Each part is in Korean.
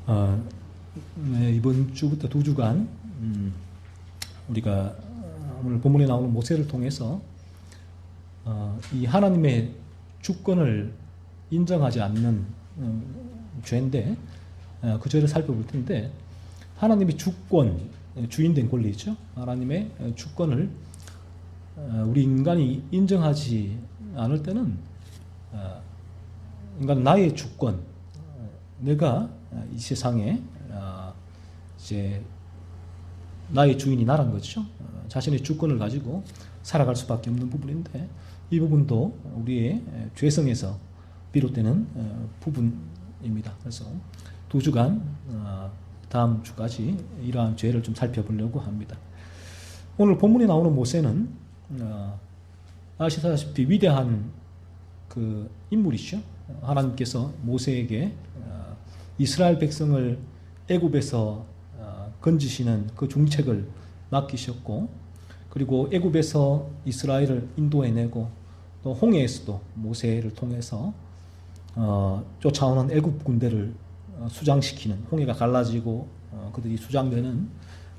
어, 네, 이번 주부터 두 주간 우리가 오늘 본문에 나오는 모세를 통해서 이 하나님의 주권을 인정하지 않는 죄인데 그 죄를 살펴볼 텐데, 하나님의 주권, 주인된 권리죠. 하나님의 주권을 우리 인간이 인정하지 않을 때는 인간 나의 주권, 내가 이 세상에 이제 나의 주인이 나란 거죠. 자신의 주권을 가지고 살아갈 수밖에 없는 부분인데, 이 부분도 우리의 죄성에서 비롯되는 부분입니다. 그래서 두 주간 다음 주까지 이러한 죄를 좀 살펴보려고 합니다. 오늘 본문에 나오는 모세는 아시다시피 위대한 그 인물이죠. 하나님께서 모세에게 이스라엘 백성을 애굽에서 건지시는 그 중책을 맡기셨고, 그리고 애굽에서 이스라엘을 인도해내고, 또 홍해에서도 모세를 통해서 쫓아오는 애굽 군대를 수장시키는, 홍해가 갈라지고 그들이 수장되는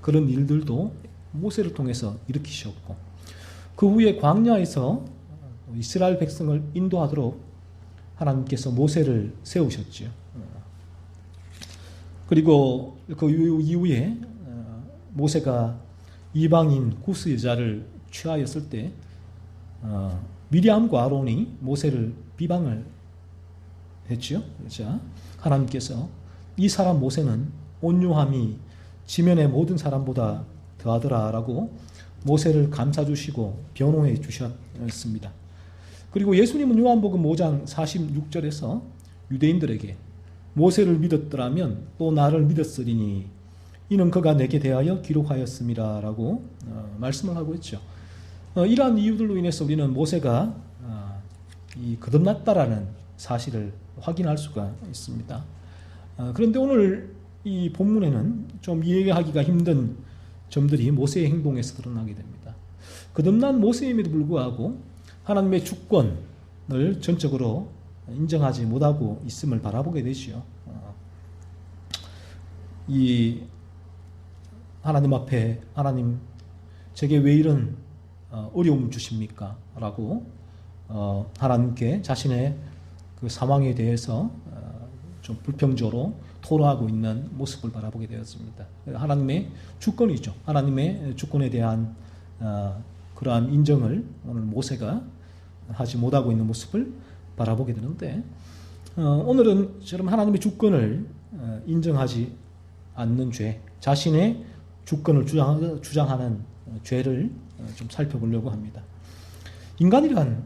그런 일들도 모세를 통해서 일으키셨고, 그 후에 광야에서 이스라엘 백성을 인도하도록 하나님께서 모세를 세우셨지요. 그리고 그 이후에 모세가 이방인 구스 여자를 취하였을 때 미리암과 아론이 모세를 비방을 했지요. 자, 하나님께서 이 사람 모세는 온유함이 지면의 모든 사람보다 더하더라라고 모세를 감싸 주시고 변호해 주셨습니다. 그리고 예수님은 요한복음 5장 46절에서 유대인들에게 모세를 믿었더라면 또 나를 믿었으리니 이는 그가 내게 대하여 기록하였음이라 라고 말씀을 하고 있죠. 이러한 이유들로 인해서 우리는 모세가 이 거듭났다라는 사실을 확인할 수가 있습니다. 그런데 오늘 이 본문에는 좀 이해하기가 힘든 점들이 모세의 행동에서 드러나게 됩니다. 거듭난 모세임에도 불구하고 하나님의 주권을 전적으로 인정하지 못하고 있음을 바라보게 되지요. 이 하나님 앞에, 하나님 제게 왜 이런 어려움 주십니까? 라고 하나님께 자신의 그 상황에 대해서 좀 불평적으로 토로하고 있는 모습을 바라보게 되었습니다. 하나님의 주권이죠. 하나님의 주권에 대한 그러한 인정을 오늘 모세가 하지 못하고 있는 모습을 바라보게 되는데, 오늘은 저런 하나님의 주권을 인정하지 않는 죄, 자신의 주권을 주장하는 죄를 좀 살펴보려고 합니다. 인간이란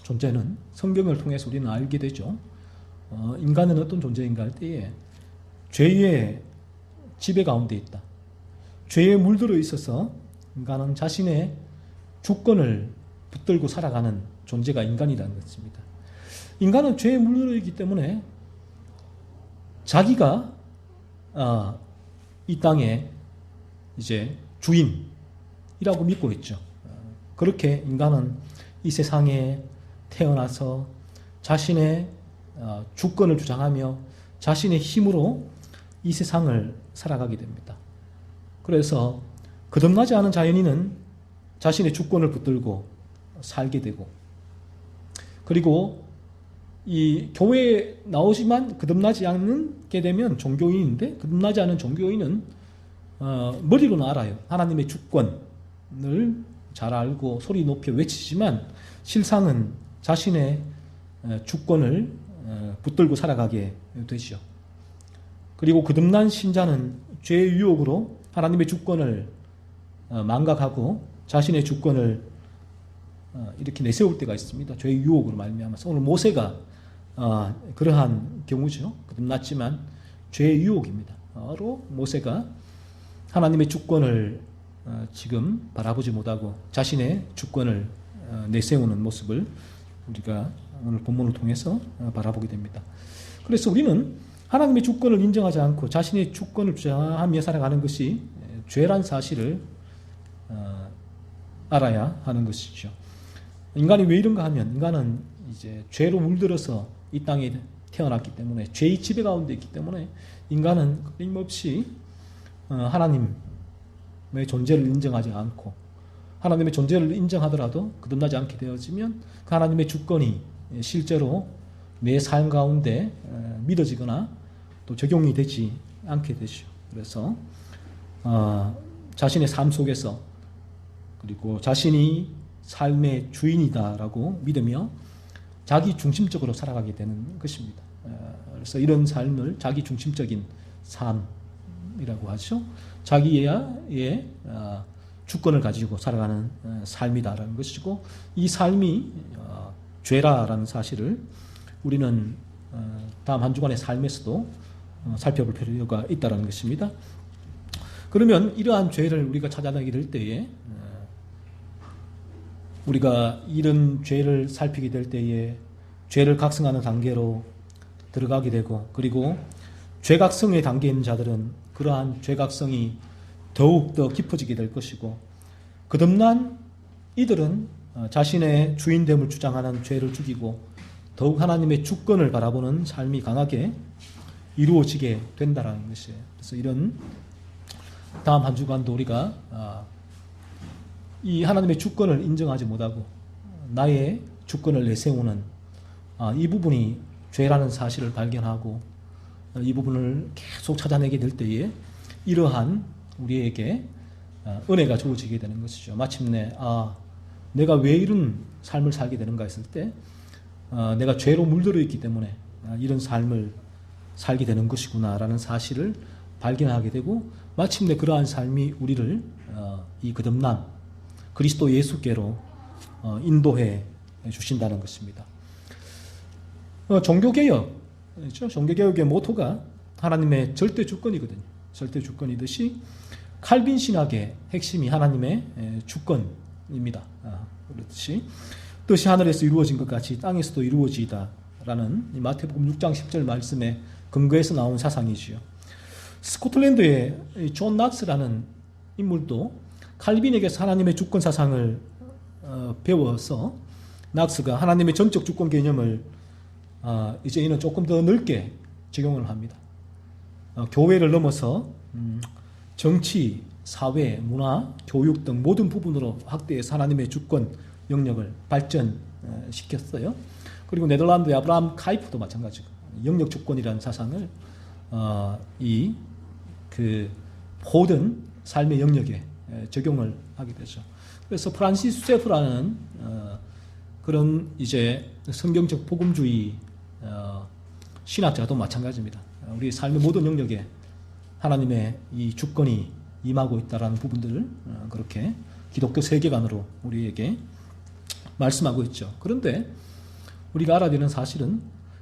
존재는 성경을 통해서 우리는 알게 되죠. 인간은 어떤 존재인가 할 때에 죄의 지배 가운데 있다. 죄에 물들어 있어서 인간은 자신의 주권을 붙들고 살아가는 존재가 인간이라는 것입니다. 인간은 죄에 물들어 있기 때문에 자기가 이 땅에 이제 주인이라고 믿고 있죠. 그렇게 인간은 이 세상에 태어나서 자신의 주권을 주장하며 자신의 힘으로 이 세상을 살아가게 됩니다. 그래서 거듭나지 않은 자연인은 자신의 주권을 붙들고 살게 되고, 그리고 이 교회에 나오지만 거듭나지 않게 되면 종교인인데, 거듭나지 않은 종교인은 머리로는 알아요. 하나님의 주권을 잘 알고 소리 높여 외치지만 실상은 자신의 주권을 붙들고 살아가게 되죠. 그리고 거듭난 신자는 죄의 유혹으로 하나님의 주권을 망각하고 자신의 주권을 이렇게 내세울 때가 있습니다. 죄의 유혹으로 말미암아서. 오늘 모세가 그러한 경우죠. 거듭났지만 죄의 유혹입니다. 바로 모세가 하나님의 주권을 지금 바라보지 못하고 자신의 주권을 내세우는 모습을 우리가 오늘 본문을 통해서 바라보게 됩니다. 그래서 우리는 하나님의 주권을 인정하지 않고 자신의 주권을 주장하며 살아가는 것이 죄란 사실을 알아야 하는 것이죠. 인간이 왜 이런가 하면, 인간은 이제 죄로 물들어서 이 땅에 태어났기 때문에, 죄의 지배 가운데 있기 때문에 인간은 끊임없이 하나님의 존재를 인정하지 않고 하나님의 존재를 인정하더라도 거듭나지 않게 되어지면 그 하나님의 주권이 실제로 내 삶 가운데 믿어지거나 또 적용이 되지 않게 되죠. 그래서 자신의 삶 속에서 그리고 자신이 삶의 주인이다라고 믿으며 자기 중심적으로 살아가게 되는 것입니다. 그래서 이런 삶을 자기 중심적인 삶이라고 하죠. 자기의 주권을 가지고 살아가는 삶이다라는 것이고, 이 삶이 죄라라는 사실을 우리는 다음 한 주간의 삶에서도 살펴볼 필요가 있다는 것입니다. 그러면 이러한 죄를 우리가 찾아내게 될 때에 우리가 이런 죄를 살피게 될 때에 죄를 각성하는 단계로 들어가게 되고, 그리고 죄각성의 단계에 있는 자들은 그러한 죄각성이 더욱 더 깊어지게 될 것이고, 거듭난 이들은 자신의 주인됨을 주장하는 죄를 죽이고 더욱 하나님의 주권을 바라보는 삶이 강하게 이루어지게 된다는 것이에요. 그래서 이런 다음 한 주간도 우리가 이 하나님의 주권을 인정하지 못하고 나의 주권을 내세우는 이 부분이 죄라는 사실을 발견하고 이 부분을 계속 찾아내게 될 때에 이러한 우리에게 은혜가 주어지게 되는 것이죠. 마침내 내가 왜 이런 삶을 살게 되는가 했을 때 내가 죄로 물들어 있기 때문에 이런 삶을 살게 되는 것이구나라는 사실을 발견하게 되고, 마침내 그러한 삶이 우리를 이 거듭난 그리스도 예수께로 인도해 주신다는 것입니다. 종교개혁, 그렇죠? 종교개혁의 모토가 하나님의 절대 주권이거든요. 절대 주권이듯이 칼빈 신학의 핵심이 하나님의 주권입니다. 그렇듯이 뜻이 하늘에서 이루어진 것 같이 땅에서도 이루어지다라는 마태복음 6장 10절 말씀에 근거해서 나온 사상이지요. 스코틀랜드의 존 낙스라는 인물도 칼빈에게서 하나님의 주권 사상을 배워서 낙스가 하나님의 전적 주권 개념을 이제 이는 조금 더 넓게 적용을 합니다. 교회를 넘어서 정치, 사회, 문화, 교육 등 모든 부분으로 확대해서 하나님의 주권 영역을 발전시켰어요. 그리고 네덜란드의 아브라함 카이프도 마찬가지고 영역 주권이라는 사상을 모든 삶의 영역에 적용을 하게 되죠. 그래서 프란시스 세프라는 그런 이제 성경적 복음주의 신학자도 마찬가지입니다. 우리 삶의 모든 영역에 하나님의 이 주권이 임하고 있다라는 부분들을 그렇게 기독교 세계관으로 우리에게 말씀하고 있죠. 그런데 우리가 알아야 되는 사실은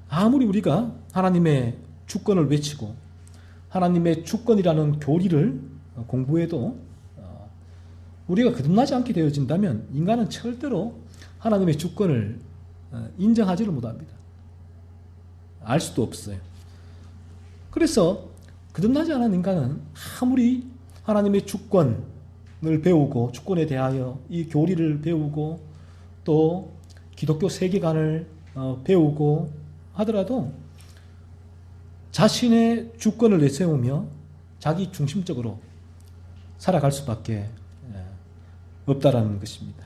아무리 우리가 하나님의 주권을 외치고 하나님의 주권이라는 교리를 공부해도 우리가 거듭나지 않게 되어진다면 인간은 절대로 하나님의 주권을 인정하지를 못합니다. 알 수도 없어요. 그래서 거듭나지 않은 인간은 아무리 하나님의 주권을 배우고 주권에 대하여 이 교리를 배우고 또 기독교 세계관을 배우고 하더라도 자신의 주권을 내세우며 자기 중심적으로 살아갈 수밖에 없다라는 것입니다.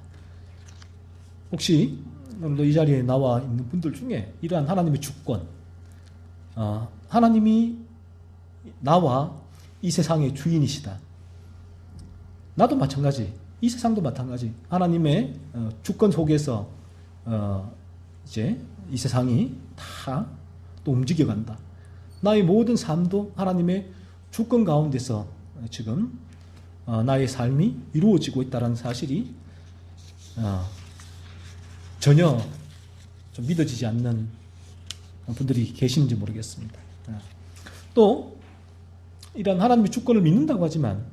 혹시 오늘도 이 자리에 나와 있는 분들 중에 이러한 하나님의 주권, 하나님이 나와 이 세상의 주인이시다. 나도 마찬가지, 이 세상도 마찬가지. 하나님의 주권 속에서 이제 이 세상이 다 또 움직여간다. 나의 모든 삶도 하나님의 주권 가운데서 지금 나의 삶이 이루어지고 있다는 사실이 전혀 좀 믿어지지 않는 분들이 계시는지 모르겠습니다. 또 이런 하나님의 주권을 믿는다고 하지만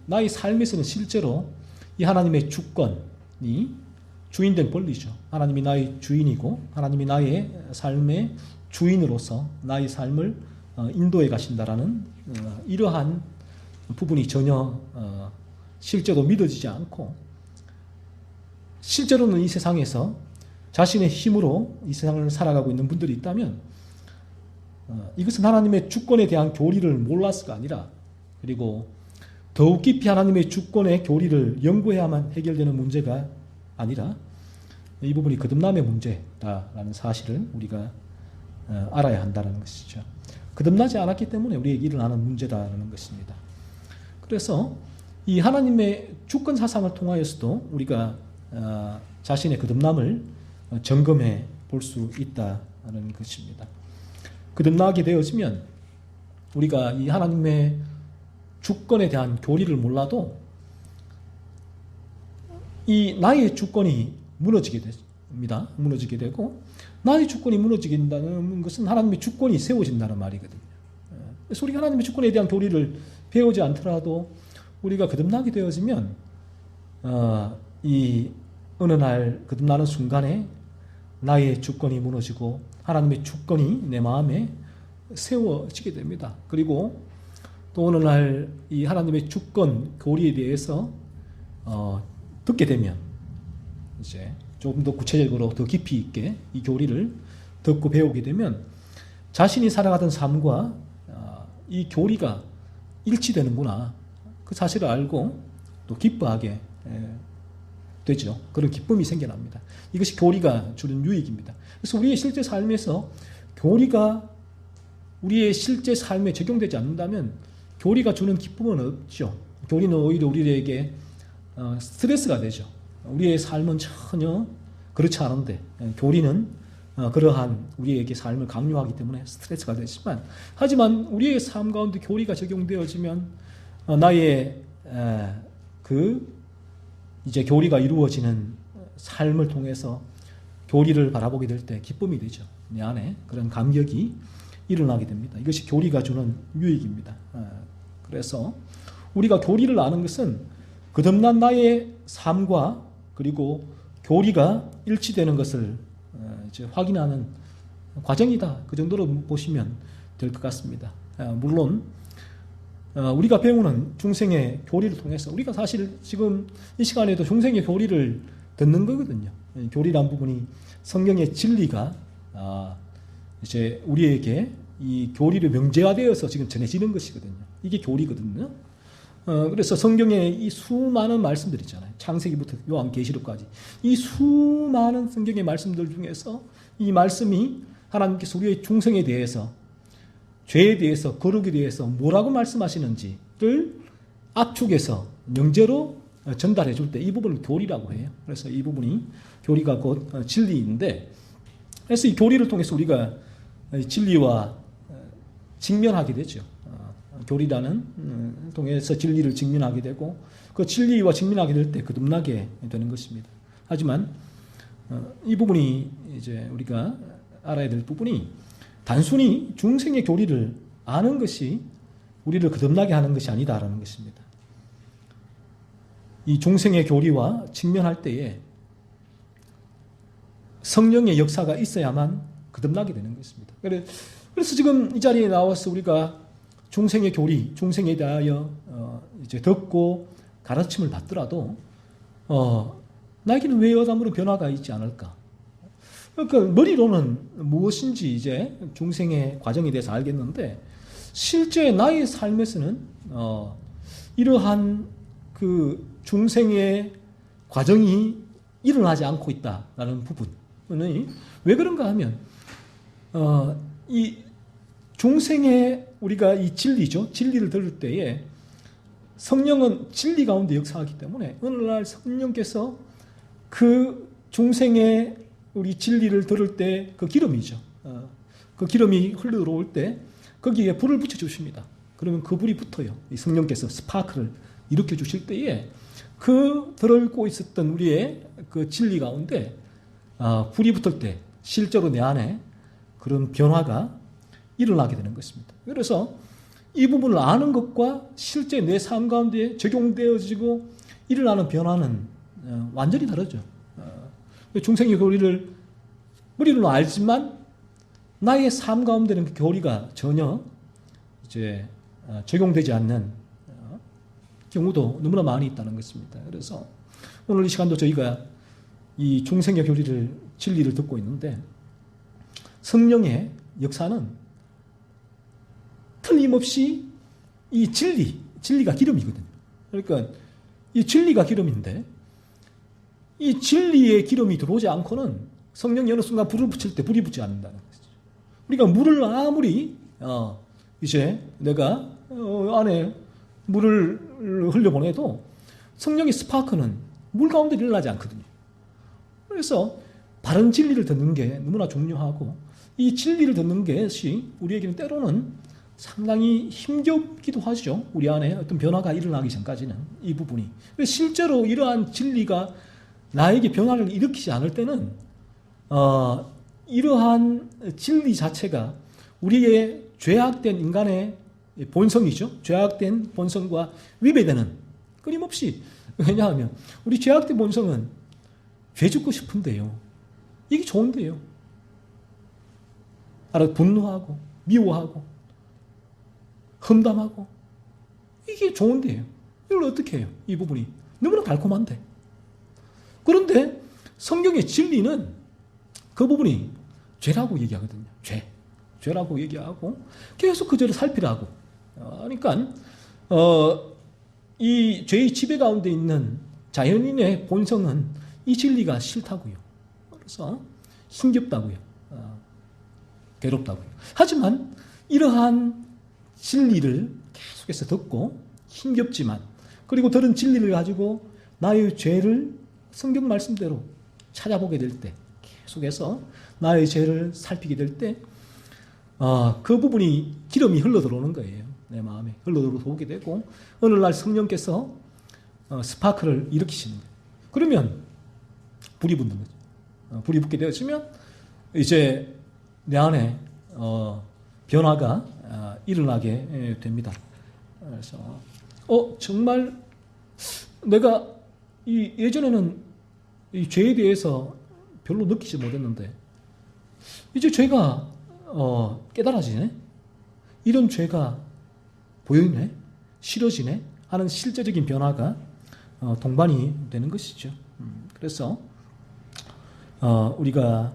나의 삶에서는 실제로 이 하나님의 주권이 주인된 권리죠. 하나님이 나의 주인이고 하나님이 나의 삶의 주인으로서 나의 삶을 인도해 가신다라는 이러한 부분이 전혀 실제로 믿어지지 않고 실제로는 이 세상에서 자신의 힘으로 이 세상을 살아가고 있는 분들이 있다면 이것은 하나님의 주권에 대한 교리를 몰라서가 아니라, 그리고 더욱 깊이 하나님의 주권의 교리를 연구해야만 해결되는 문제가 아니라 이 부분이 거듭남의 문제다라는 사실을 우리가 알아야 한다는 것이죠. 거듭나지 않았기 때문에 우리에게 일어나는 문제다라는 것입니다. 그래서 이 하나님의 주권 사상을 통하여서도 우리가 자신의 거듭남을 점검해 볼 수 있다는 것입니다. 거듭나게 되어지면 우리가 이 하나님의 주권에 대한 교리를 몰라도 이 나의 주권이 무너지게 됩니다. 무너지게 되고, 나의 주권이 무너지긴다는 것은 하나님의 주권이 세워진다는 말이거든요. 그래서 우리가 하나님의 주권에 대한 교리를 배우지 않더라도 우리가 거듭나게 되어지면 이 어느 날 거듭나는 순간에 나의 주권이 무너지고 하나님의 주권이 내 마음에 세워지게 됩니다. 그리고 또 어느 날 이 하나님의 주권 교리에 대해서 듣게 되면 이제 조금 더 구체적으로 더 깊이 있게 이 교리를 듣고 배우게 되면 자신이 살아가던 삶과 이 교리가 일치되는구나, 그 사실을 알고 또 기뻐하게 되죠. 그런 기쁨이 생겨납니다. 이것이 교리가 주는 유익입니다. 그래서 우리의 실제 삶에서 교리가 우리의 실제 삶에 적용되지 않는다면 교리가 주는 기쁨은 없죠. 교리는 오히려 우리에게 스트레스가 되죠. 우리의 삶은 전혀 그렇지 않은데 교리는 그러한 우리에게 삶을 강요하기 때문에 스트레스가 되지만, 하지만 우리의 삶 가운데 교리가 적용되어지면 나의 이제 교리가 이루어지는 삶을 통해서 교리를 바라보게 될 때 기쁨이 되죠. 내 안에 그런 감격이 일어나게 됩니다. 이것이 교리가 주는 유익입니다. 그래서 우리가 교리를 아는 것은 거듭난 나의 삶과 그리고 교리가 일치되는 것을 이제 확인하는 과정이다, 그 정도로 보시면 될 것 같습니다. 물론 우리가 배우는 중생의 교리를 통해서 우리가 사실 지금 이 시간에도 중생의 교리를 듣는 거거든요. 교리란 부분이 성경의 진리가 이제 우리에게 이 교리를 명제화되어서 지금 전해지는 것이거든요. 이게 교리거든요. 그래서 성경의 이 수많은 말씀들 있잖아요. 창세기부터 요한계시록까지 이 수많은 성경의 말씀들 중에서 이 말씀이 하나님께서 우리의 중생에 대해서, 죄에 대해서, 거룩에 대해서 뭐라고 말씀하시는지를 압축해서 명제로 전달해 줄 때 이 부분을 교리라고 해요. 그래서 이 부분이 교리가 곧 진리인데, 그래서 이 교리를 통해서 우리가 진리와 직면하게 되죠. 교리라는 통해서 진리를 직면하게 되고, 그 진리와 직면하게 될 때 거듭나게 되는 것입니다. 하지만 이 부분이 이제 우리가 알아야 될 부분이, 단순히 중생의 교리를 아는 것이 우리를 거듭나게 하는 것이 아니다라는 것입니다. 이 중생의 교리와 직면할 때에 성령의 역사가 있어야만 거듭나게 되는 것입니다. 그래서 지금 이 자리에 나와서 우리가 중생의 교리, 중생에 대하여 이제 듣고 가르침을 받더라도 나에게는 왜 여담으로 변화가 있지 않을까? 그러니까 머리로는 무엇인지 이제 중생의 과정에 대해서 알겠는데, 실제 나의 삶에서는 이러한 그 중생의 과정이 일어나지 않고 있다라는 부분이 왜 그런가 하면 이 중생의 우리가 이 진리죠. 진리를 들을 때에 성령은 진리 가운데 역사하기 때문에 어느 날 성령께서 그 중생의 우리 진리를 들을 때 그 기름이죠. 그 기름이 흘러들어올 때 거기에 불을 붙여주십니다. 그러면 그 불이 붙어요. 이 성령께서 스파크를 일으켜 주실 때에 그 들어있고 있었던 우리의 그 진리 가운데 불이 붙을 때 실제로 내 안에 그런 변화가 일어나게 되는 것입니다. 그래서 이 부분을 아는 것과 실제 내 삶 가운데 적용되어지고 일어나는 변화는 완전히 다르죠. 중생의 교리를 머리로 알지만 나의 삶 가운데는 그 교리가 전혀 이제 적용되지 않는 경우도 너무나 많이 있다는 것입니다. 그래서 오늘 이 시간도 저희가 이 중생의 교리를, 진리를 듣고 있는데, 성령의 역사는 끊임없이 이 진리가 기름이거든요. 그러니까 이 진리가 기름인데 이 진리의 기름이 들어오지 않고는 성령이 어느 순간 불을 붙일 때 불이 붙지 않는다는 것이죠. 우리가 물을 아무리 이제 내가 안에 물을 흘려보내도 성령의 스파크는 물 가운데 일어나지 않거든요. 그래서 바른 진리를 듣는 게 너무나 중요하고 이 진리를 듣는 것이 우리에게는 때로는 상당히 힘겹기도 하죠. 우리 안에 어떤 변화가 일어나기 전까지는 이 부분이. 실제로 이러한 진리가 나에게 변화를 일으키지 않을 때는 이러한 진리 자체가 우리의 죄악된 인간의 본성이죠. 죄악된 본성과 위배되는 끊임없이. 왜냐하면 우리 죄악된 본성은 죄 짓고 싶은데요. 이게 좋은데요. 분노하고 미워하고 험담하고 이게 좋은데요. 이걸 어떻게 해요? 이 부분이 너무나 달콤한데. 그런데 성경의 진리는 그 부분이 죄라고 얘기하거든요. 죄라고 얘기하고 계속 그 죄를 살피라고. 그러니까 이 죄의 지배 가운데 있는 자연인의 본성은 이 진리가 싫다고요. 그래서 힘겹다고요. 괴롭다고요. 하지만 이러한 진리를 계속해서 듣고 힘겹지만 그리고 들은 진리를 가지고 나의 죄를 성경 말씀대로 찾아보게 될 때 계속해서 나의 죄를 살피게 될 때 그 부분이 기름이 흘러들어오는 거예요. 내 마음에 흘러들어오게 되고 어느 날 성령께서 스파크를 일으키시는 거예요. 그러면 불이 붙는 거죠. 불이 붙게 되어지면 이제 내 안에 변화가 일어나게 됩니다. 그래서 정말 내가 예전에는 이 죄에 대해서 별로 느끼지 못했는데 이제 죄가 깨달아지네. 이런 죄가 보이네, 싫어지네 하는 실제적인 변화가 동반이 되는 것이죠. 그래서 우리가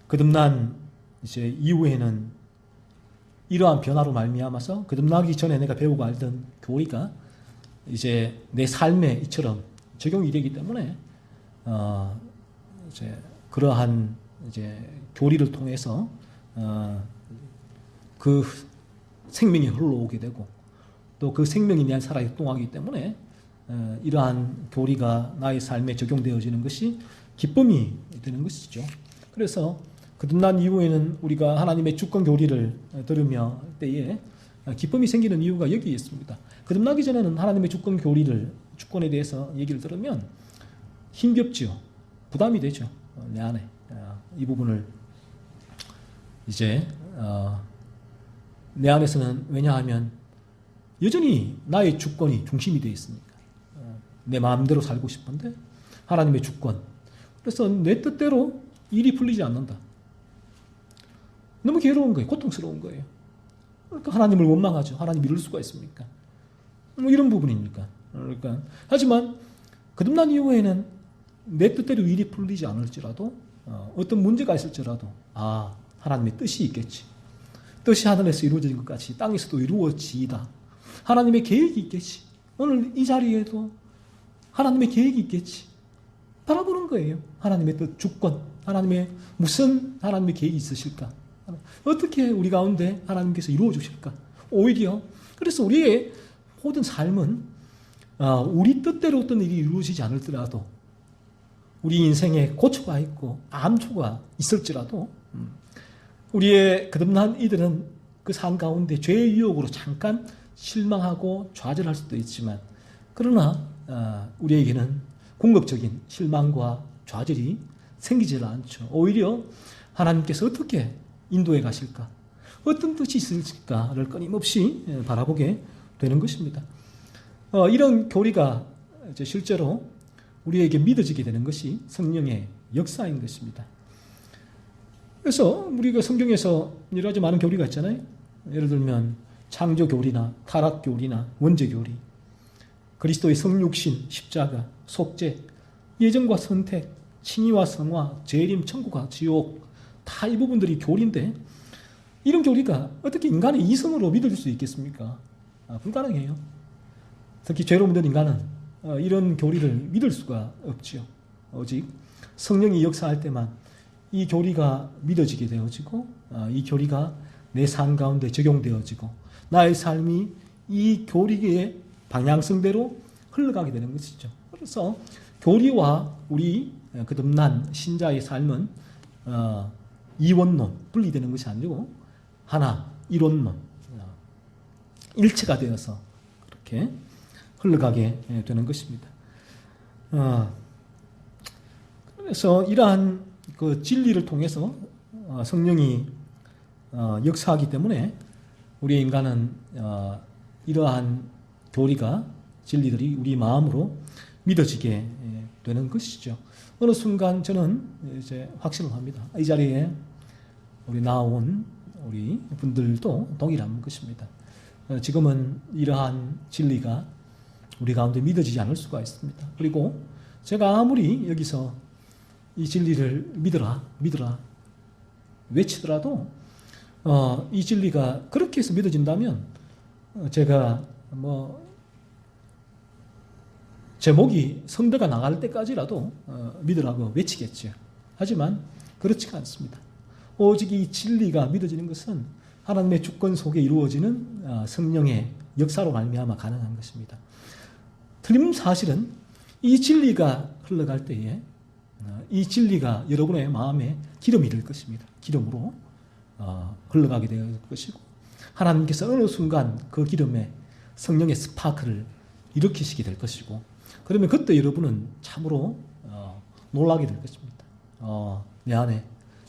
거듭난 이제 이후에는 이러한 변화로 말미암아서 거듭나기 전에 내가 배우고 알던 교리가 이제 내 삶에 이처럼 적용이 되기 때문에 이제 그러한 이제 교리를 통해서 그 생명이 흘러오게 되고 또 그 생명이 내 안에 살아 활동하기 때문에 이러한 교리가 나의 삶에 적용되어지는 것이 기쁨이 되는 것이죠. 그래서 거듭난 이후에는 우리가 하나님의 주권 교리를 들으며 때에 기쁨이 생기는 이유가 여기에 있습니다. 거듭나기 전에는 하나님의 주권에 대해서 얘기를 들으면 힘겹지요. 부담이 되죠. 내 안에 이 부분을 이제 내 안에서는 왜냐하면 여전히 나의 주권이 중심이 되어 있으니까 내 마음대로 살고 싶은데 하나님의 주권. 그래서 내 뜻대로 일이 풀리지 않는다. 너무 괴로운 거예요. 고통스러운 거예요. 그러니까 하나님을 원망하죠. 하나님 이럴 수가 있습니까? 뭐 이런 부분이니까. 그러니까 하지만 거듭난 이후에는 내 뜻대로 일이 풀리지 않을지라도 어떤 문제가 있을지라도 하나님의 뜻이 있겠지. 뜻이 하늘에서 이루어진 것 같이 땅에서도 이루어지이다. 하나님의 계획이 있겠지. 오늘 이 자리에도 하나님의 계획이 있겠지. 바라보는 거예요. 하나님의 뜻, 주권, 무슨 하나님의 계획이 있으실까? 어떻게 우리 가운데 하나님께서 이루어 주실까? 오히려 그래서 우리의 모든 삶은 우리 뜻대로 어떤 일이 이루어지지 않을지라도 우리 인생에 고초가 있고 암초가 있을지라도 우리의 거듭난 이들은 그 삶 가운데 죄의 유혹으로 잠깐 실망하고 좌절할 수도 있지만 그러나 우리에게는 궁극적인 실망과 좌절이 생기질 않죠. 오히려 하나님께서 어떻게 인도해 가실까? 어떤 뜻이 있을까를 끊임없이 바라보게 되는 것입니다. 이런 교리가 이제 실제로 우리에게 믿어지게 되는 것이 성령의 역사인 것입니다. 그래서 우리가 성경에서 여러 가지 많은 교리가 있잖아요. 예를 들면 창조교리나 타락교리나 원죄교리, 그리스도의 성육신, 십자가, 속죄, 예정과 선택, 칭의와 성화, 재림, 천국과 지옥 다 이 부분들이 교리인데 이런 교리가 어떻게 인간의 이성으로 믿을 수 있겠습니까? 불가능해요. 특히 죄로 묻은 인간은 이런 교리를 믿을 수가 없지요. 오직 성령이 역사할 때만 이 교리가 믿어지게 되어지고 이 교리가 내 삶 가운데 적용되어지고 나의 삶이 이 교리의 방향성대로 흘러가게 되는 것이죠. 그래서 교리와 우리 거듭난 신자의 삶은 이원론, 분리되는 것이 아니고 하나, 이론론, 일체가 되어서 그렇게 흘러가게 되는 것입니다. 그래서 이러한 그 진리를 통해서 성령이 역사하기 때문에 우리 인간은 이러한 교리가 진리들이 우리 마음으로 믿어지게 되는 것이죠. 어느 순간 저는 이제 확신을 합니다. 이 자리에 우리 나온 우리 분들도 동일한 것입니다. 지금은 이러한 진리가 우리 가운데 믿어지지 않을 수가 있습니다. 그리고 제가 아무리 여기서 이 진리를 믿어라 외치더라도 이 진리가 그렇게 해서 믿어진다면 제가 제목이 성대가 나갈 때까지라도 믿으라고 외치겠죠. 하지만 그렇지가 않습니다. 오직 이 진리가 믿어지는 것은 하나님의 주권 속에 이루어지는 성령의 역사로 말미암아 가능한 것입니다. 틀림 사실은 이 진리가 흘러갈 때에 이 진리가 여러분의 마음에 기름이 될 것입니다. 기름으로 흘러가게 될 것이고 하나님께서 어느 순간 그 기름에 성령의 스파크를 일으키시게 될 것이고 그러면 그때 여러분은 참으로 놀라게 될 것입니다. 내 안에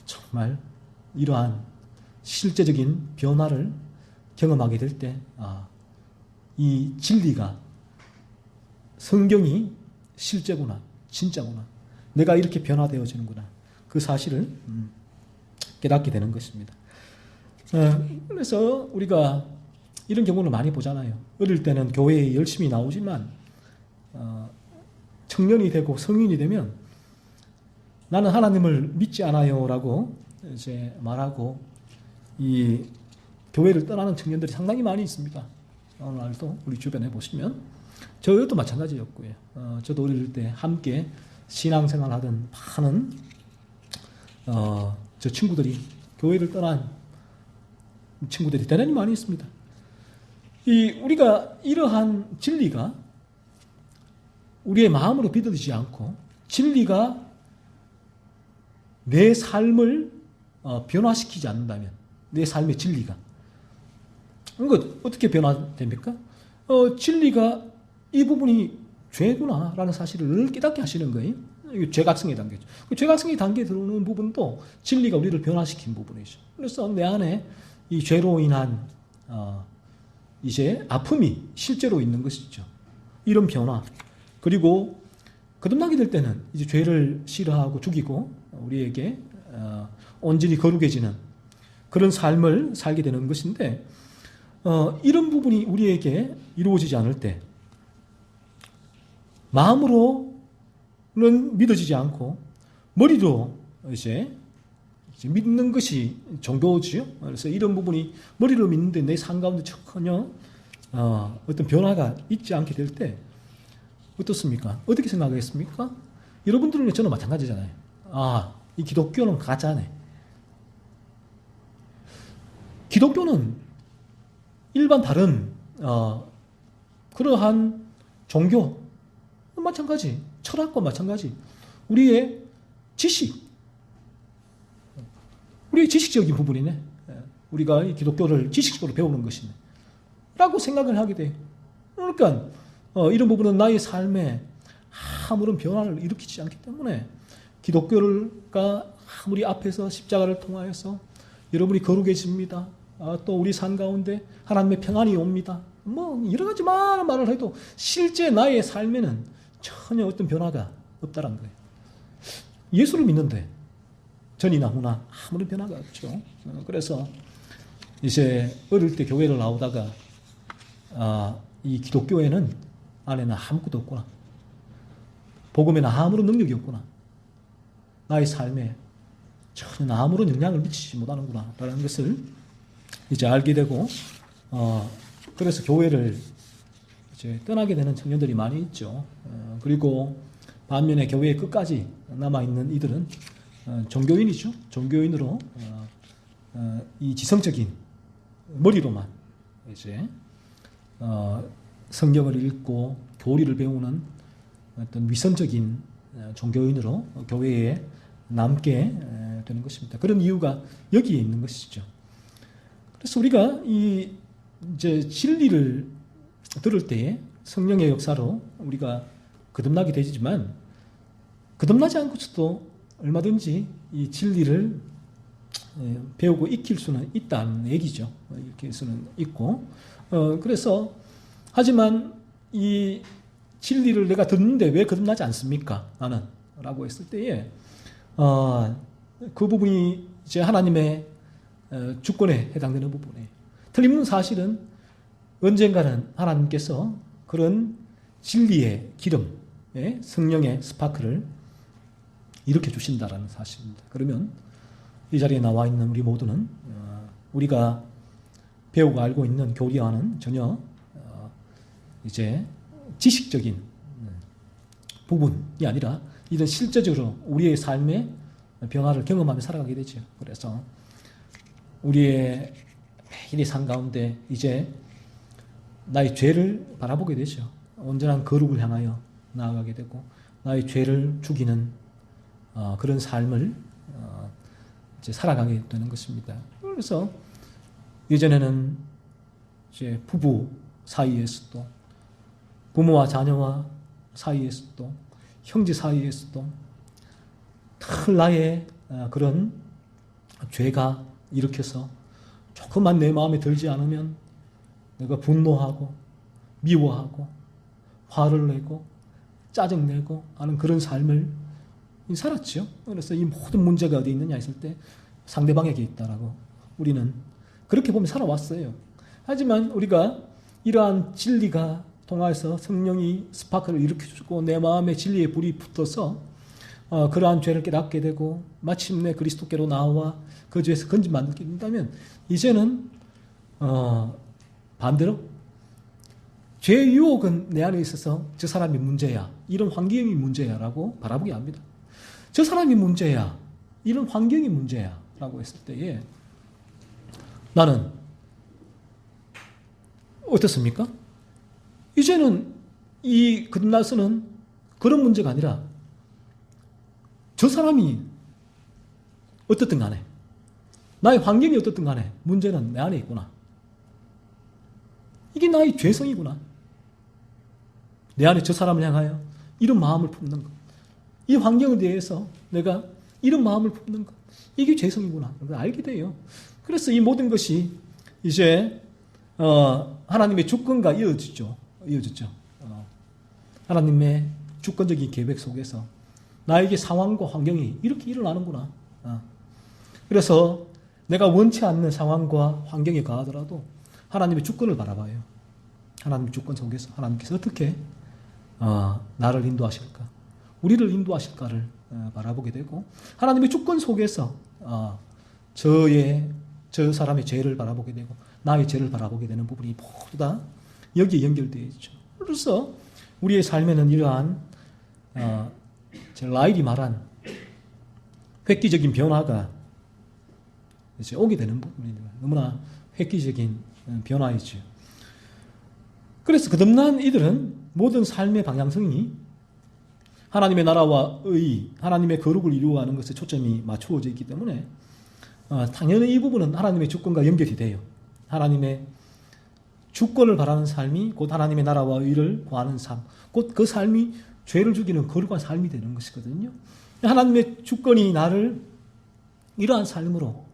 정말 이러한 실제적인 변화를 경험하게 될 때 이 진리가 성경이 실제구나 진짜구나 내가 이렇게 변화되어지는구나 그 사실을 깨닫게 되는 것입니다. 그래서 우리가 이런 경우를 많이 보잖아요. 어릴 때는 교회에 열심히 나오지만 청년이 되고 성인이 되면 나는 하나님을 믿지 않아요라고 이제 말하고 이 교회를 떠나는 청년들이 상당히 많이 있습니다. 오늘날도 우리 주변에 보시면 저도 마찬가지였고요. 저도 어릴 때 함께 신앙생활하던 많은 저 친구들이 교회를 떠난 친구들이 대단히 많이 있습니다. 우리가 이러한 진리가 우리의 마음으로 믿어지지 않고 진리가 내 삶을 변화시키지 않는다면 내 삶의 진리가 이거 어떻게 변화됩니까? 진리가 이 부분이 죄구나라는 사실을 깨닫게 하시는 거예요. 이게 죄각성의 단계죠. 그 죄각성의 단계에 들어오는 부분도 진리가 우리를 변화시킨 부분이죠. 그래서 내 안에 이 죄로 인한 이제 아픔이 실제로 있는 것이죠. 이런 변화. 그리고 거듭나게 될 때는 이제 죄를 싫어하고 죽이고 우리에게 온전히 거룩해지는 그런 삶을 살게 되는 것인데 이런 부분이 우리에게 이루어지지 않을 때 마음으로는 믿어지지 않고 머리로 이제 믿는 것이 종교지요. 그래서 이런 부분이 머리로 믿는데 내 삶 가운데 전혀 어떤 변화가 있지 않게 될 때 어떻습니까? 어떻게 생각하겠습니까? 여러분들은 저는 마찬가지잖아요. 이 기독교는 가짜네. 기독교는 일반 다른 그러한 종교 마찬가지, 철학과 마찬가지. 우리의 지식적인 부분이네. 우리가 이 기독교를 지식적으로 배우는 것이네. 라고 생각을 하게 돼. 그러니까 이런 부분은 나의 삶에 아무런 변화를 일으키지 않기 때문에 기독교가 아무리 앞에서 십자가를 통하여서 여러분이 거룩해집니다. 또 우리 삶 가운데 하나님의 평안이 옵니다. 여러 가지 많은 말을 해도 실제 나의 삶에는 전혀 어떤 변화가 없다는 거예요. 예수를 믿는데 전이나 후나 아무런 변화가 없죠. 그래서 이제 어릴 때 교회를 나오다가 이 기독교에는 안에는 아무것도 없구나. 복음에는 아무런 능력이 없구나. 나의 삶에 전혀 아무런 영향을 미치지 못하는구나 라는 것을 이제 알게 되고, 그래서 교회를 이제 떠나게 되는 청년들이 많이 있죠. 그리고 반면에 교회의 끝까지 남아있는 이들은 종교인이죠. 종교인으로 이 지성적인 머리로만 이제 성경을 읽고 교리를 배우는 어떤 위선적인 종교인으로 교회에 남게 되는 것입니다. 그런 이유가 여기에 있는 것이죠. 그래서 우리가 이 이제 진리를 들을 때에 성령의 역사로 우리가 거듭나게 되지만 거듭나지 않고서도 얼마든지 이 진리를 배우고 익힐 수는 있다는 얘기죠. 이렇게 할 수는 있고 그래서 하지만 이 진리를 내가 듣는데 왜 거듭나지 않습니까? 나는 라고 했을 때에 그 부분이 이제 하나님의 주권에 해당되는 부분이에요. 틀림없는 사실은 언젠가는 하나님께서 그런 진리의 기름, 성령의 스파크를 일으켜 주신다라는 사실입니다. 그러면 이 자리에 나와 있는 우리 모두는 우리가 배우고 알고 있는 교리와는 전혀 이제 지식적인 부분이 아니라 이런 실제적으로 우리의 삶의 변화를 경험하며 살아가게 되죠. 그래서 우리의 매일의 삶 가운데 이제 나의 죄를 바라보게 되죠. 온전한 거룩을 향하여 나아가게 되고 나의 죄를 죽이는 그런 삶을 이제 살아가게 되는 것입니다. 그래서 예전에는 이제 부부 사이에서도 부모와 자녀와 사이에서도 형제 사이에서도 늘 나의 그런 죄가 일으켜서 조금만 내 마음에 들지 않으면 내가 분노하고 미워하고 화를 내고 짜증내고 하는 그런 삶을 살았죠. 그래서 이 모든 문제가 어디 있느냐 했을 때 상대방에게 있다라고 우리는 그렇게 보면 살아왔어요. 하지만 우리가 이러한 진리가 통해서 성령이 스파크를 일으켜주고 내 마음에 진리의 불이 붙어서 그러한 죄를 깨닫게 되고 마침내 그리스도께로 나와 그 죄에서 건짐받게 된다면 이제는 반대로 죄의 유혹은 내 안에 있어서 저 사람이 문제야, 이런 환경이 문제야 라고 바라보게 합니다. 저 사람이 문제야, 이런 환경이 문제야 라고 했을 때에 나는 어떻습니까? 이제는 이 거듭나서는 그런 문제가 아니라 저 사람이 어떻든 간에 나의 환경이 어떻든 간에 문제는 내 안에 있구나. 이게 나의 죄성이구나. 내 안에 저 사람을 향하여 이런 마음을 품는 것. 이 환경에 대해서 내가 이런 마음을 품는 것. 이게 죄성이구나. 그걸 알게 돼요. 그래서 이 모든 것이 이제 하나님의 주권과 이어졌죠. 하나님의 주권적인 계획 속에서 나에게 상황과 환경이 이렇게 일어나는구나. 그래서 내가 원치 않는 상황과 환경에 가하더라도 하나님의 주권을 바라봐요. 하나님의 주권 속에서 하나님께서 어떻게 나를 인도하실까, 우리를 인도하실까를 바라보게 되고 하나님의 주권 속에서 저 사람의 죄를 바라보게 되고 나의 죄를 바라보게 되는 부분이 모두 다 여기에 연결되어 있죠. 그래서 우리의 삶에는 이러한 라일이 말한 획기적인 변화가 이제 오게 되는 부분입니다. 너무나 획기적인 변화이죠. 그래서 거듭난 이들은 모든 삶의 방향성이 하나님의 나라와 의, 하나님의 거룩을 이루어가는 것에 초점이 맞추어져 있기 때문에 당연히 이 부분은 하나님의 주권과 연결이 돼요. 하나님의 주권을 바라는 삶이 곧 하나님의 나라와 의를 구하는 삶, 곧 그 삶이 죄를 죽이는 거룩한 삶이 되는 것이거든요. 하나님의 주권이 나를 이러한 삶으로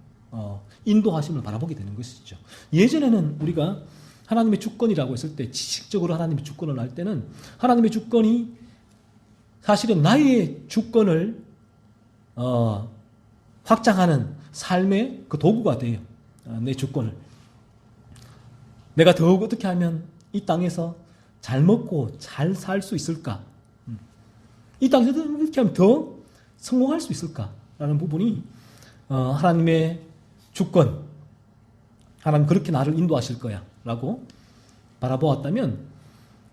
인도하심을 바라보게 되는 것이죠. 예전에는 우리가 하나님의 주권이라고 했을 때 지식적으로 하나님의 주권을 할 때는 하나님의 주권이 사실은 나의 주권을 확장하는 삶의 그 도구가 돼요. 내 주권을. 내가 더욱 어떻게 하면 이 땅에서 잘 먹고 잘 살 수 있을까? 이 땅에서 어떻게 하면 더 성공할 수 있을까라는 부분이 하나님의 주권, 하나님 그렇게 나를 인도하실 거야 라고 바라보았다면,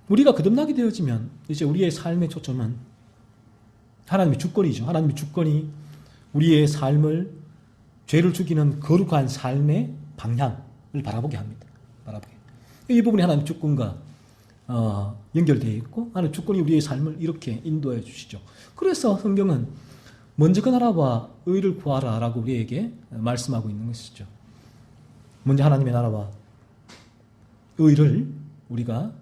우리가 거듭나게 되어지면 이제 우리의 삶의 초점은 하나님의 주권이죠. 하나님의 주권이 우리의 삶을, 죄를 죽이는 거룩한 삶의 방향을 바라보게 합니다. 이 부분이 하나님의 주권과 연결되어 있고, 하나님의 주권이 우리의 삶을 이렇게 인도해 주시죠. 그래서 성경은 먼저 그 나라와 의를 구하라 라고 우리에게 말씀하고 있는 것이죠. 먼저 하나님의 나라와 의를 우리가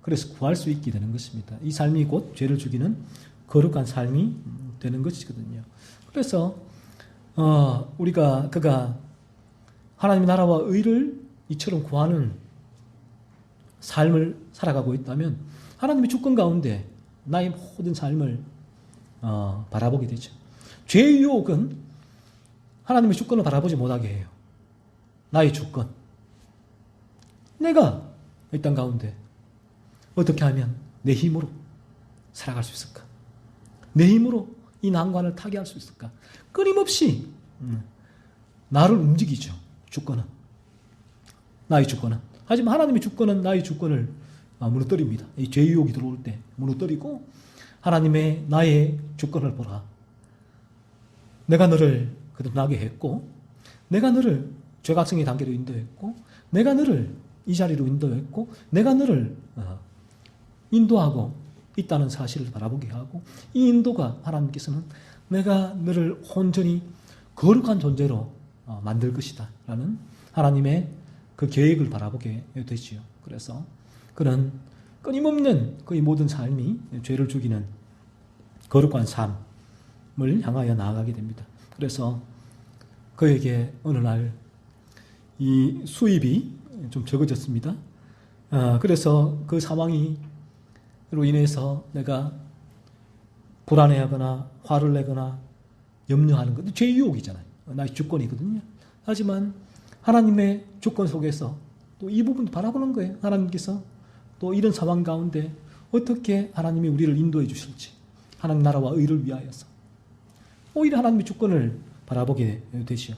그래서 구할 수 있게 되는 것입니다. 이 삶이 곧 죄를 죽이는 거룩한 삶이 되는 것이거든요. 그래서 그가 하나님의 나라와 의를 이처럼 구하는 삶을 살아가고 있다면 하나님의 주권 가운데 나의 모든 삶을 바라보게 되죠. 죄의 유혹은 하나님의 주권을 바라보지 못하게 해요. 나의 주권. 내가 이 땅 가운데 어떻게 하면 내 힘으로 살아갈 수 있을까? 내 힘으로 이 난관을 타개할 수 있을까? 끊임없이 나를 움직이죠. 주권은. 나의 주권은. 하지만 하나님의 주권은 나의 주권을 무너뜨립니다. 이 죄의 유혹이 들어올 때 무너뜨리고, 하나님의 나의 주권을 보라. 내가 너를 거듭나게 했고, 내가 너를 죄각성의 단계로 인도했고, 내가 너를 이 자리로 인도했고, 내가 너를 인도하고 있다는 사실을 바라보게 하고, 이 인도가 하나님께서는 내가 너를 온전히 거룩한 존재로 만들 것이다 라는 하나님의 그 계획을 바라보게 되지요. 그래서 그런 끊임없는 그의 모든 삶이 죄를 죽이는 거룩한 삶을 향하여 나아가게 됩니다. 그래서 그에게 어느 날 이 수입이 좀 적어졌습니다. 그래서 그 상황으로 인해서 내가 불안해하거나 화를 내거나 염려하는 것, 죄의 유혹이잖아요. 나의 주권이거든요. 하지만 하나님의 주권 속에서 또 이 부분 바라보는 거예요. 하나님께서 또 이런 상황 가운데 어떻게 하나님이 우리를 인도해 주실지, 하나님 나라와 의를 위하여서 오히려 하나님의 주권을 바라보게 되시오.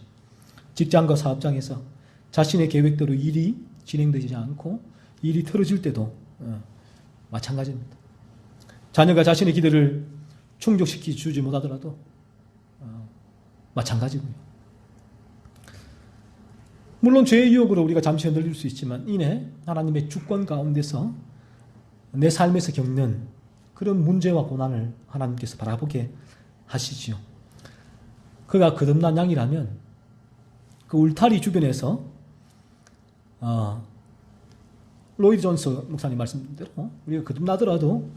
직장과 사업장에서 자신의 계획대로 일이 진행되지 않고 일이 틀어질 때도 마찬가지입니다. 자녀가 자신의 기대를 충족시키 주지 못하더라도 마찬가지고요. 물론 죄의 유혹으로 우리가 잠시 흔들릴 수 있지만, 이내 하나님의 주권 가운데서 내 삶에서 겪는 그런 문제와 고난을 하나님께서 바라보게 하시지요. 그가 거듭난 양이라면 그 울타리 주변에서 로이드 존스 목사님 말씀대로 우리가 거듭나더라도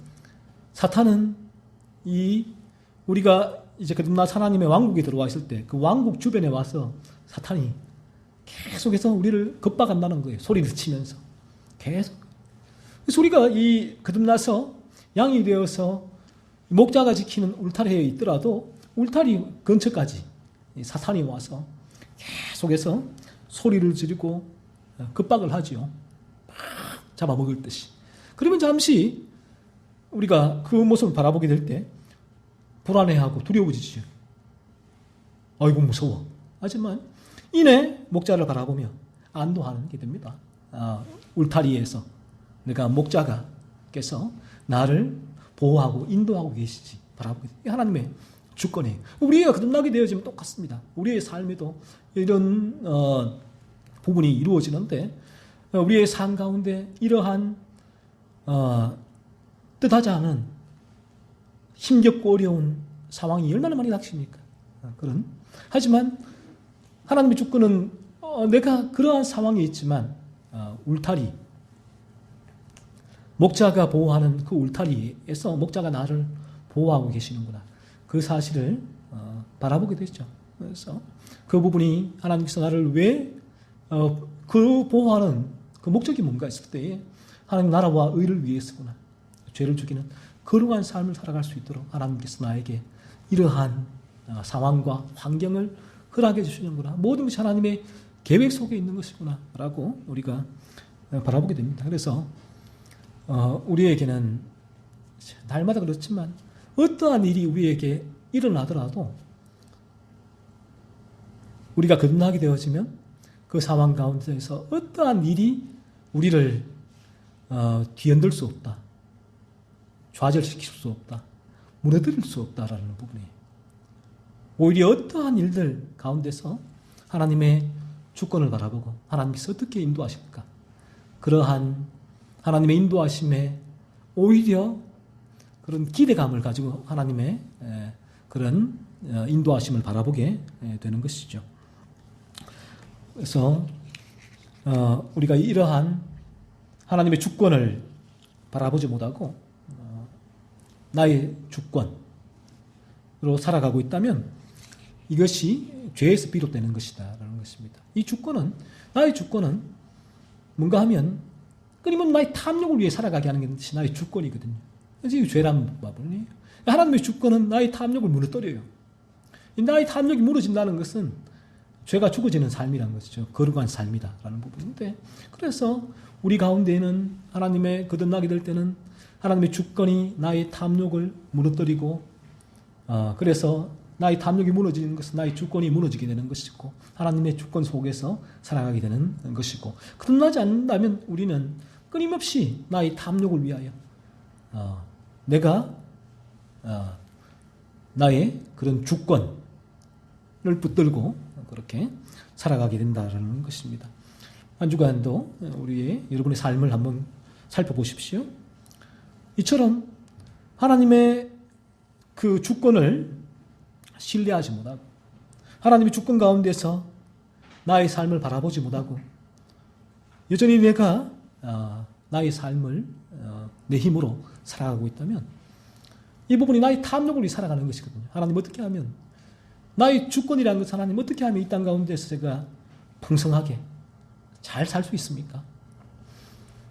사탄은 우리가 이제 거듭나 하나님의 왕국에 들어와 있을 때 그 왕국 주변에 와서 사탄이 계속해서 우리를 겁박한다는 거예요. 소리를 치면서 계속. 그래서 우리가 이 거듭나서 양이 되어서 목자가 지키는 울타리에 있더라도 울타리 근처까지 사탄이 와서 계속해서 소리를 지르고 겁박을 하지요. 막 잡아먹을 듯이. 그러면 잠시 우리가 그 모습을 바라보게 될 때 불안해하고 두려워지죠. 아이고 무서워. 하지만 이내 목자를 바라보며 안도하는 게 됩니다. 울타리에서 내가 목자가께서 나를 보호하고 인도하고 계시지 바라보게 돼요. 하나님의 주권이에요. 우리가 거듭나게 되어지면 똑같습니다. 우리의 삶에도 이런 부분이 이루어지는데, 우리의 삶 가운데 이러한 뜻하지 않은 힘겹고 어려운 상황이 얼마나 많이 닥칩니까? 하지만 하나님의 주권은 내가 그러한 상황에 있지만 울타리, 목자가 보호하는 그 울타리에서 목자가 나를 보호하고 계시는구나. 그 사실을 바라보게 되죠. 그래서 그 부분이 하나님께서 나를 왜 그 보호하는 그 목적이 뭔가 했을 때에 하나님 나라와 의를 위해서구나. 죄를 죽이는 거룩한 삶을 살아갈 수 있도록 하나님께서 나에게 이러한 상황과 환경을 허락해 주시는구나. 모든 것이 하나님의 계획 속에 있는 것이구나 라고 우리가 바라보게 됩니다. 그래서 우리에게는 날마다 그렇지만 어떠한 일이 우리에게 일어나더라도 우리가 거듭나게 되어지면 그 상황 가운데서 어떠한 일이 우리를 뒤흔들 수 없다. 좌절시킬 수 없다. 무너뜨릴 수 없다라는 부분이 오히려 어떠한 일들 가운데서 하나님의 주권을 바라보고 하나님께서 어떻게 인도하십니까? 그러한 하나님의 인도하심에 오히려 그런 기대감을 가지고 하나님의 그런 인도하심을 바라보게 되는 것이죠. 그래서 우리가 이러한 하나님의 주권을 바라보지 못하고 나의 주권으로 살아가고 있다면 이것이 죄에서 비롯되는 것이다라는 것입니다. 이 주권은 나의 주권은 뭔가 하면 끊임없이 나의 탐욕을 위해 살아가게 하는 것이 나의 주권이거든요. 그래서 이 죄란 부분이에요. 하나님의 주권은 나의 탐욕을 무너뜨려요. 나의 탐욕이 무너진다는 것은 죄가 죽어지는 삶이라는 것이죠. 거룩한 삶이다라는 부분인데 그래서 우리 가운데에는 하나님의 거듭나게 될 때는 하나님의 주권이 나의 탐욕을 무너뜨리고 그래서 나의 탐욕이 무너지는 것은 나의 주권이 무너지게 되는 것이고 하나님의 주권 속에서 살아가게 되는 것이고 거듭나지 않는다면 우리는 끊임없이 나의 탐욕을 위하여 내가 나의 그런 주권을 붙들고 그렇게 살아가게 된다는 것입니다. 한 주간도 우리의 여러분의 삶을 한번 살펴보십시오. 이처럼 하나님의 그 주권을 신뢰하지 못하고 하나님의 주권 가운데서 나의 삶을 바라보지 못하고 여전히 내가 나의 삶을 내 힘으로 살아가고 있다면 이 부분이 나의 탐욕을 위해 살아가는 것이거든요. 하나님 어떻게 하면 나의 주권이라는 것은 하나님 어떻게 하면 이 땅 가운데서 제가 풍성하게 잘 살 수 있습니까?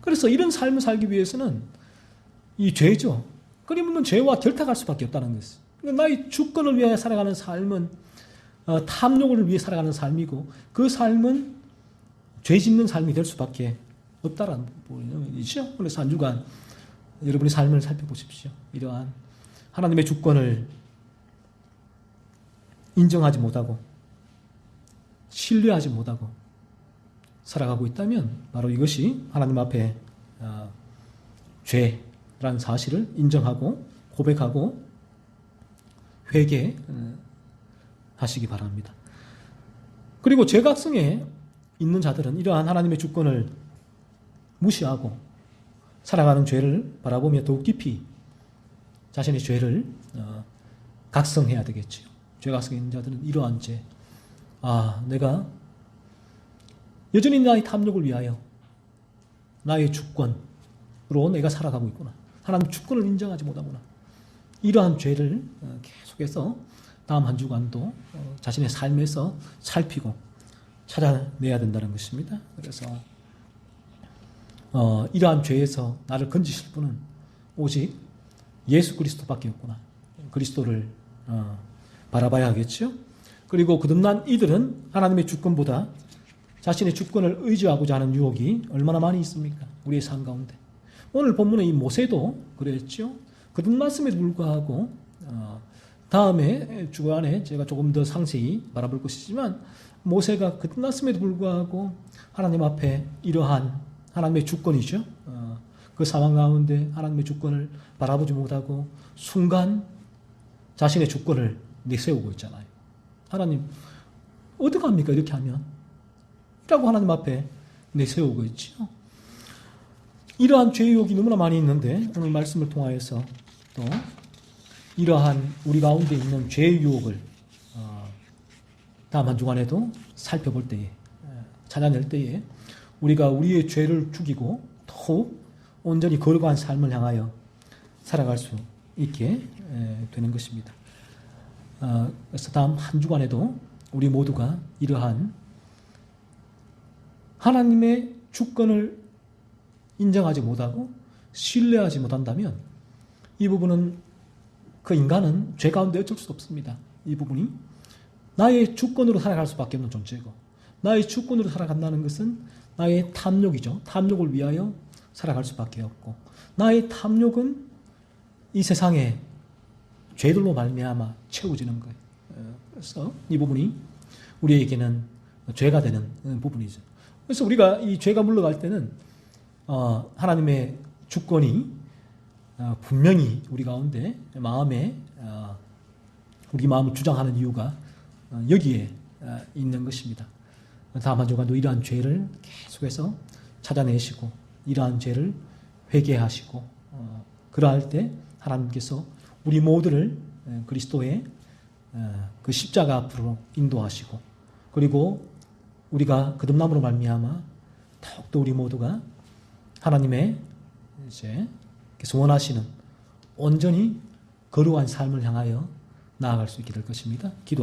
그래서 이런 삶을 살기 위해서는 이 죄죠. 끊임없는 죄와 결탁할 수밖에 없다는 것이죠. 그러니까 나의 주권을 위해 살아가는 삶은 탐욕을 위해 살아가는 삶이고 그 삶은 죄 짓는 삶이 될 수밖에 없다라는 부분이죠. 그래서 한 주간 여러분의 삶을 살펴보십시오. 이러한 하나님의 주권을 인정하지 못하고 신뢰하지 못하고 살아가고 있다면 바로 이것이 하나님 앞에 죄라는 사실을 인정하고 고백하고 회개하시기 바랍니다. 그리고 죄각성에 있는 자들은 이러한 하나님의 주권을 무시하고 살아가는 죄를 바라보며 더욱 깊이 자신의 죄를 각성해야 되겠죠. 죄각성에 있는 자들은 이러한 죄, 내가 여전히 나의 탐욕을 위하여 나의 주권으로 내가 살아가고 있구나. 하나님 주권을 인정하지 못하구나. 이러한 죄를 계속해서 다음 한 주간도 자신의 삶에서 살피고 찾아내야 된다는 것입니다. 그래서 이러한 죄에서 나를 건지실 분은 오직 예수 그리스도밖에 없구나. 그리스도를 바라봐야 하겠죠. 그리고 거듭난 이들은 하나님의 주권보다 자신의 주권을 의지하고자 하는 유혹이 얼마나 많이 있습니까? 우리의 삶 가운데. 오늘 본문의 이 모세도 그랬죠. 거듭났음에도 불구하고 다음에 주간에 제가 조금 더 상세히 바라볼 것이지만 모세가 거듭났음에도 불구하고 하나님 앞에 이러한 하나님의 주권이죠. 그 상황 가운데 하나님의 주권을 바라보지 못하고 순간 자신의 주권을 내세우고 있잖아요. 하나님 어떡합니까 이렇게 하면? 라고 하나님 앞에 내세우고 있죠. 이러한 죄의 유혹이 너무나 많이 있는데 오늘 말씀을 통하여서 또 이러한 우리 가운데 있는 죄의 유혹을 다음 한 주간에도 살펴볼 때에 찾아낼 때에 우리가 우리의 죄를 죽이고 더욱 온전히 거룩한 삶을 향하여 살아갈 수 있게 되는 것입니다. 그래서 다음 한 주간에도 우리 모두가 이러한 하나님의 주권을 인정하지 못하고 신뢰하지 못한다면 이 부분은 그 인간은 죄 가운데 어쩔 수 없습니다. 이 부분이 나의 주권으로 살아갈 수밖에 없는 존재고 나의 주권으로 살아간다는 것은 나의 탐욕이죠. 탐욕을 위하여 살아갈 수밖에 없고 나의 탐욕은 이 세상에 죄들로 말미암아 채워지는 거예요. 그래서 이 부분이 우리에게는 죄가 되는 부분이죠. 그래서 우리가 이 죄가 물러갈 때는 하나님의 주권이 분명히 우리 가운데 마음에 우리 마음을 주장하는 이유가 여기에 있는 것입니다. 다만 조간도 이러한 죄를 계속해서 찾아내시고 이러한 죄를 회개하시고 그러할 때 하나님께서 우리 모두를 그리스도의 그 십자가 앞으로 인도하시고 그리고 우리가 거듭남으로 말미암아 더욱더 우리 모두가 하나님의 이제 원하시는 온전히 거룩한 삶을 향하여 나아갈 수 있게 될 것입니다. 기도.